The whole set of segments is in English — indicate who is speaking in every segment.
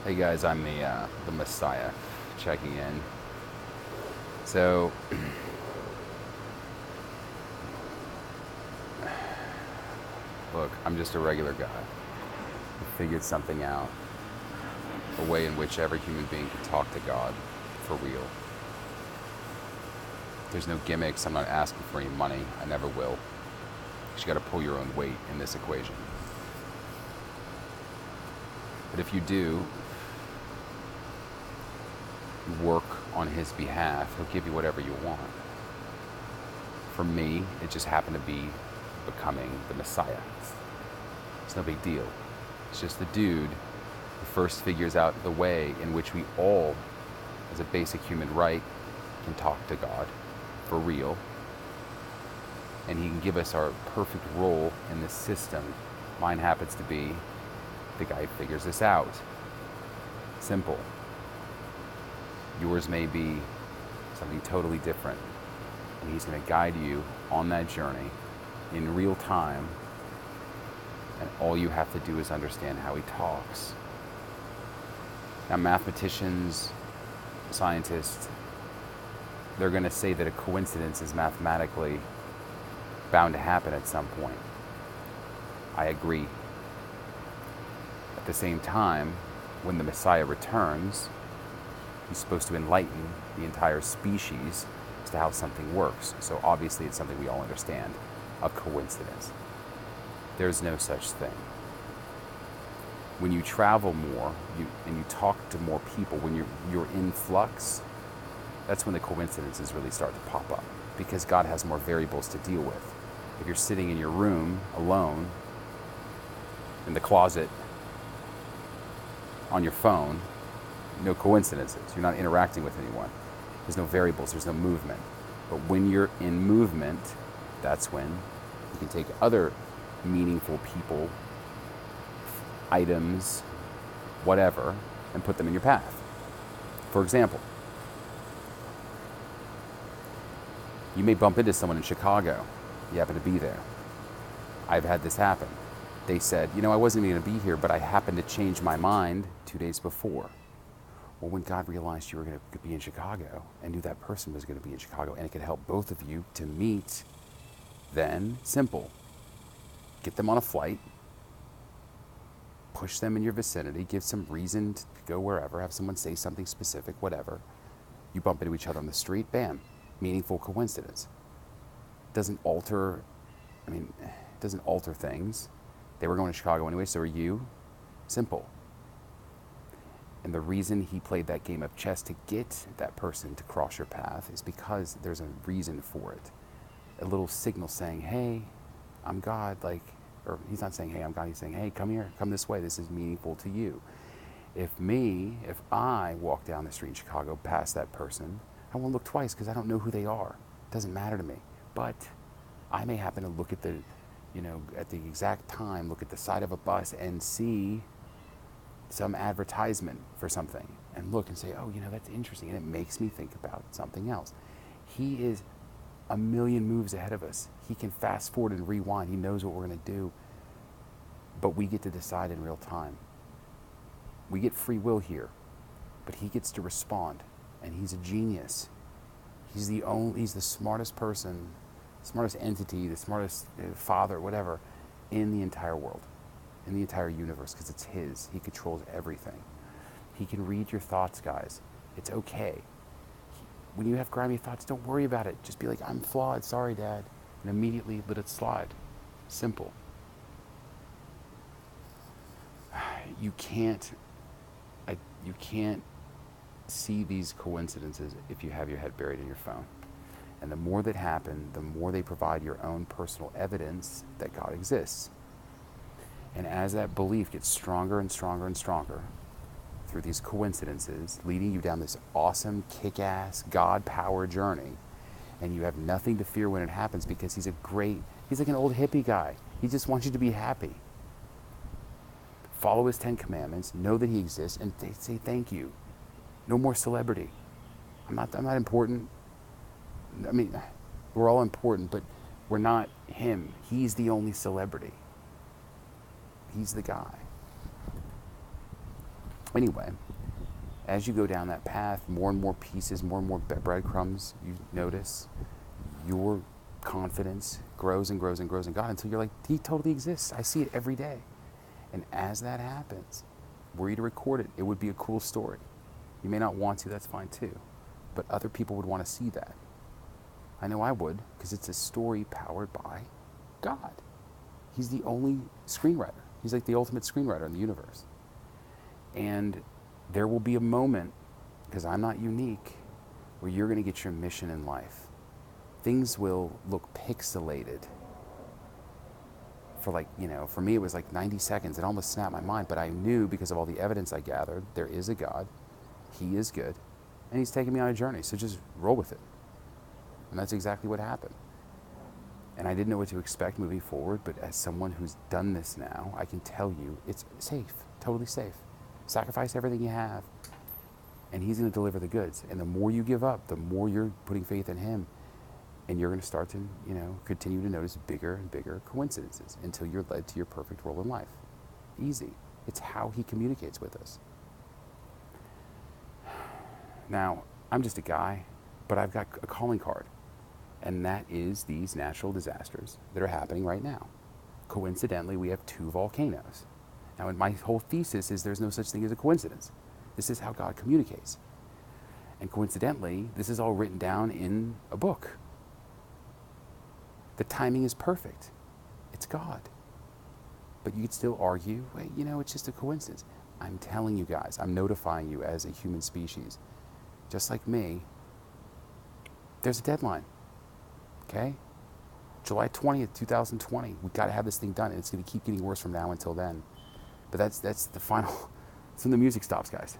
Speaker 1: Hey guys, I'm the Messiah, checking in. So, look, I'm just a regular guy who figured something out, a way in which every human being can talk to God for real. There's no gimmicks. I'm not asking for any money. I never will. You got to pull your own weight in this equation. But if you do work on his behalf, he'll give you whatever you want. For me, it just happened to be becoming the Messiah. It's no big deal. It's just the dude who first figures out the way in which we all, as a basic human right, can talk to God for real. And he can give us our perfect role in this system. Mine happens to be the guy who figures this out. Simple. Yours may be something totally different. And he's going to guide you on that journey in real time. And all you have to do is understand how he talks. Now, mathematicians, scientists, they're going to say that a coincidence is mathematically bound to happen at some point. I agree. At the same time, when the Messiah returns, he's supposed to enlighten the entire species as to how something works. So obviously it's something we all understand, a coincidence. There's no such thing. When you travel more and you talk to more people, when you're in flux, that's when the coincidences really start to pop up, because God has more variables to deal with. If you're sitting in your room alone, in the closet, on your phone, no coincidences. You're not interacting with anyone. There's no variables, there's no movement. But when you're in movement, that's when you can take other meaningful people, items, whatever, and put them in your path. For example, you may bump into someone in Chicago. You happen to be there. I've had this happen. They said, I wasn't even going to be here, but I happened to change my mind 2 days before. Well, when God realized you were going to be in Chicago and knew that person was going to be in Chicago and it could help both of you to meet, then simple. Get them on a flight, push them in your vicinity, give some reason to go wherever, have someone say something specific, whatever. You bump into each other on the street, bam, meaningful coincidence. Doesn't alter things. They were going to Chicago anyway, so are you. Simple. And the reason he played that game of chess to get that person to cross your path is because there's a reason for it. A little signal saying, hey, I'm God, or he's not saying, hey, I'm God, he's saying, hey, come here, come this way, this is meaningful to you. If I walk down the street in Chicago past that person, I won't look twice because I don't know who they are. It doesn't matter to me. But I may happen to look at at the exact time, look at the side of a bus and see some advertisement for something and look and say, oh, that's interesting. And it makes me think about something else. He is a million moves ahead of us. He can fast forward and rewind. He knows what we're going to do. But we get to decide in real time. We get free will here, but he gets to respond. And he's a genius. He's the smartest person, smartest entity, the smartest father, whatever, in the entire world, in the entire universe, because it's his. He controls everything. He can read your thoughts, guys. It's okay. When you have grimy thoughts, don't worry about it. Just be like, I'm flawed, sorry, Dad. And immediately let it slide. Simple. You can't see these coincidences if you have your head buried in your phone. And the more that happen, the more they provide your own personal evidence that God exists. And as that belief gets stronger and stronger and stronger through these coincidences, leading you down this awesome, kick-ass, God-powered journey, and you have nothing to fear when it happens because he's like an old hippie guy. He just wants you to be happy. Follow his 10 commandments, know that he exists, and say thank you. No more celebrity. I'm not important. I mean, we're all important, but we're not him. He's the only celebrity. He's the guy. Anyway, as you go down that path, more and more pieces, more and more breadcrumbs, you notice your confidence grows and grows and grows in God until you're like, he totally exists. I see it every day. And as that happens, were you to record it, it would be a cool story. You may not want to, that's fine too. But other people would want to see that. I know I would, because it's a story powered by God. He's the only screenwriter. He's like the ultimate screenwriter in the universe. And there will be a moment, because I'm not unique, where you're going to get your mission in life. Things will look pixelated. For like, for me it was like 90 seconds. It almost snapped my mind, but I knew because of all the evidence I gathered, there is a God. He is good. And he's taking me on a journey. So just roll with it. And that's exactly what happened. And I didn't know what to expect moving forward, but as someone who's done this now, I can tell you it's safe, totally safe. Sacrifice everything you have, and he's going to deliver the goods. And the more you give up, the more you're putting faith in him, and you're going to start to, continue to notice bigger and bigger coincidences until you're led to your perfect role in life. Easy. It's how he communicates with us. Now, I'm just a guy, but I've got a calling card. And that is these natural disasters that are happening right now. Coincidentally, we have 2 volcanoes. Now, my whole thesis is there's no such thing as a coincidence. This is how God communicates. And coincidentally, this is all written down in a book. The timing is perfect. It's God. But you could still argue, wait, it's just a coincidence. I'm telling you guys, I'm notifying you as a human species, just like me, there's a deadline. Okay? July 20th, 2020. We've got to have this thing done, and it's going to keep getting worse from now until then. But that's the final, it's when the music stops, guys.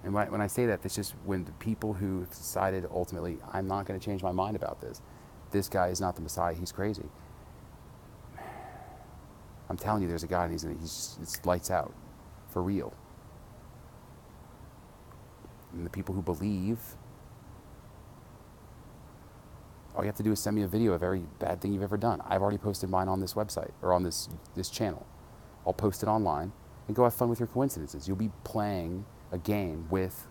Speaker 1: And when I say that, that's just when the people who decided ultimately, I'm not going to change my mind about this. This guy is not the Messiah, he's crazy. I'm telling you, there's a God, and it's lights out, for real. And the people who believe, all you have to do is send me a video of every bad thing you've ever done. I've already posted mine on this website, or on this channel. I'll post it online, and go have fun with your coincidences. You'll be playing a game with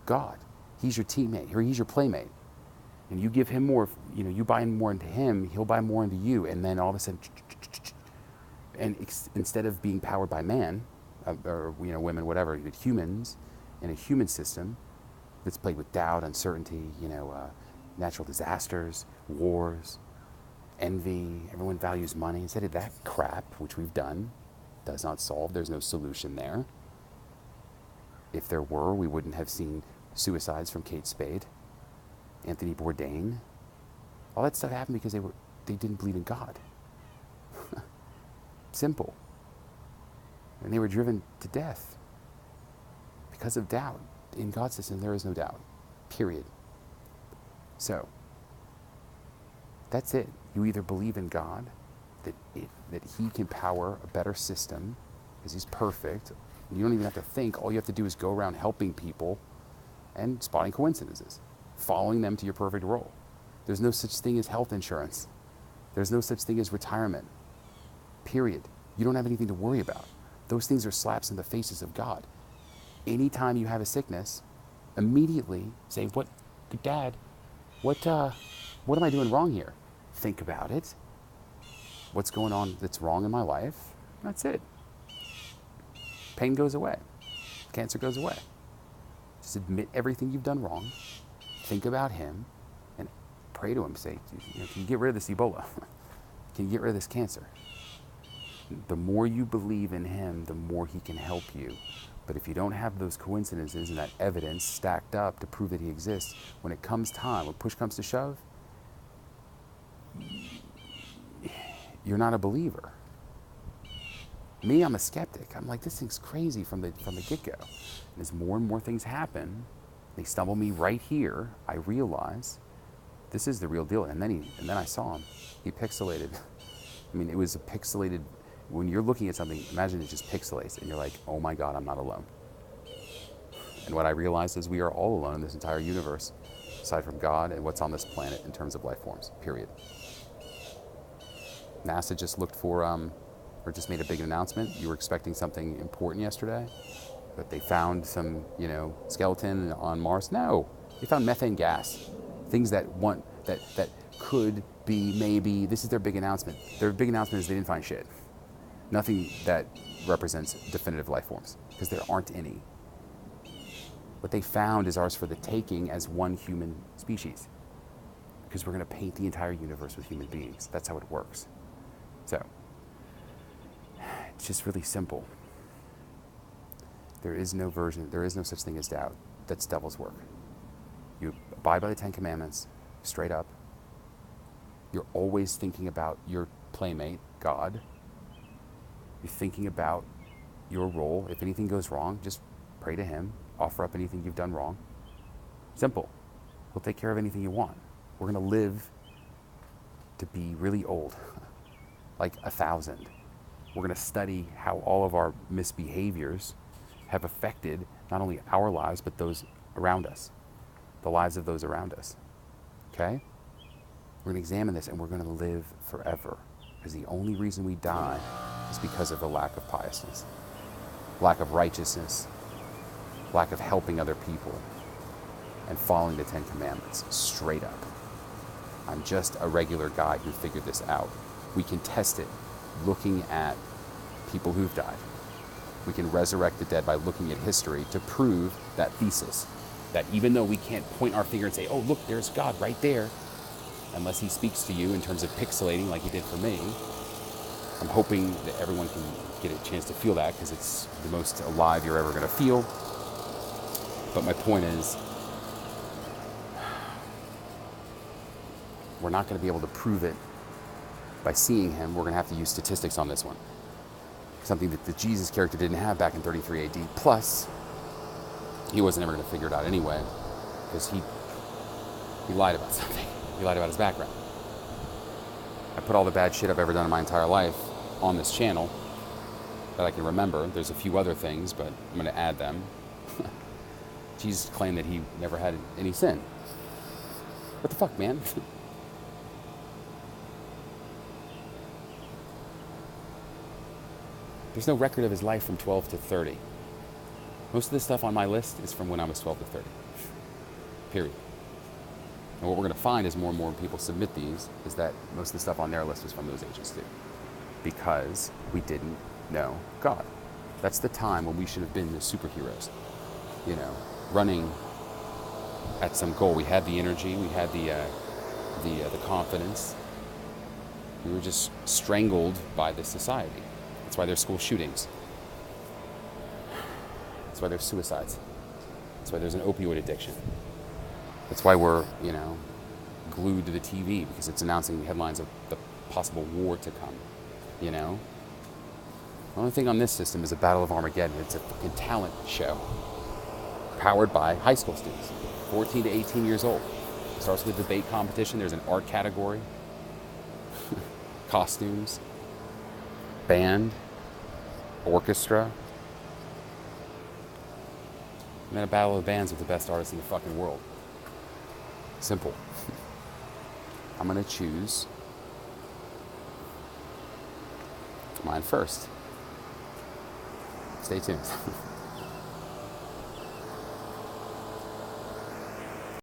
Speaker 1: God. He's your teammate, or he's your playmate. And you give him more, you buy more into him, he'll buy more into you, and then all of a sudden, and instead of being powered by man, or women, whatever, humans, in a human system that's plagued with doubt, uncertainty, natural disasters, wars, envy, everyone values money. Instead of that crap, which we've done, does not solve, there's no solution there. If there were, we wouldn't have seen suicides from Kate Spade, Anthony Bourdain. All that stuff happened because they didn't believe in God. Simple. And they were driven to death because of doubt. In God's system, there is no doubt. Period. So, that's it. You either believe in God, that he can power a better system, because he's perfect. You don't even have to think. All you have to do is go around helping people and spotting coincidences, following them to your perfect role. There's no such thing as health insurance. There's no such thing as retirement. Period. You don't have anything to worry about. Those things are slaps in the faces of God. Anytime you have a sickness, immediately say, Dad, what am I doing wrong here? Think about it. What's going on that's wrong in my life? That's it. Pain goes away. Cancer goes away. Just admit everything you've done wrong. Think about him and pray to him. Say, can you get rid of this Ebola? Can you get rid of this cancer? The more you believe in him, the more he can help you. But if you don't have those coincidences and that evidence stacked up to prove that he exists, when it comes time, when push comes to shove, you're not a believer. Me, I'm a skeptic. I'm like, this thing's crazy from the get-go. And as more and more things happen, they stumble me right here, I realize this is the real deal. And then I saw him. He pixelated. I mean, it was a pixelated. When you're looking at something, imagine it just pixelates, and you're like, oh my God, I'm not alone. And what I realized is we are all alone in this entire universe, aside from God and what's on this planet in terms of life forms, period. NASA just looked for, or just made a big announcement. You were expecting something important yesterday. But they found some, skeleton on Mars? No. They found methane gas. Things that could be maybe, this is their big announcement. Their big announcement is they didn't find shit. Nothing that represents definitive life forms, because there aren't any. What they found is ours for the taking as one human species, because we're going to paint the entire universe with human beings. That's how it works. So, it's just really simple. There is no such thing as doubt. That's devil's work. You abide by the 10 Commandments, straight up. You're always thinking about your playmate, God. You're thinking about your role. If anything goes wrong, just pray to him. Offer up anything you've done wrong. Simple. He'll take care of anything you want. We're going to live to be really old, like 1,000. We're going to study how all of our misbehaviors have affected not only our lives, but those around us, the lives of those around us. Okay? We're going to examine this, and we're going to live forever, because the only reason we die is because of the lack of piousness, lack of righteousness, lack of helping other people, and following the 10 Commandments straight up. I'm just a regular guy who figured this out. We can test it looking at people who've died. We can resurrect the dead by looking at history to prove that thesis, that even though we can't point our finger and say, oh, look, there's God right there, unless he speaks to you in terms of pixelating like he did for me. I'm hoping that everyone can get a chance to feel that, because it's the most alive you're ever going to feel. But my point is, we're not going to be able to prove it by seeing him. We're going to have to use statistics on this one. Something that the Jesus character didn't have back in 33 AD. Plus, he wasn't ever going to figure it out anyway, because he lied about something. He lied about his background. I put all the bad shit I've ever done in my entire life on this channel that I can remember. There's a few other things, but I'm going to add them. Jesus claimed that he never had any sin. What the fuck, man? There's no record of his life from 12 to 30. Most of the stuff on my list is from when I was 12 to 30. Period. And what we're going to find as more and more people submit these is that most of the stuff on their list was from those ages too. Because we didn't know God. That's the time when we should have been the superheroes. Running at some goal. We had the energy, we had the confidence. We were just strangled by this society. That's why there's school shootings. That's why there's suicides. That's why there's an opioid addiction. That's why we're, glued to the TV, because it's announcing headlines of the possible war to come, The only thing on this system is a Battle of Armageddon. It's a fucking talent show. Powered by high school students, 14 to 18 years old. It starts with a debate competition. There's an art category, costumes, band, orchestra, and then a battle of bands with the best artists in the fucking world. Simple. I'm going to choose mine first. Stay tuned.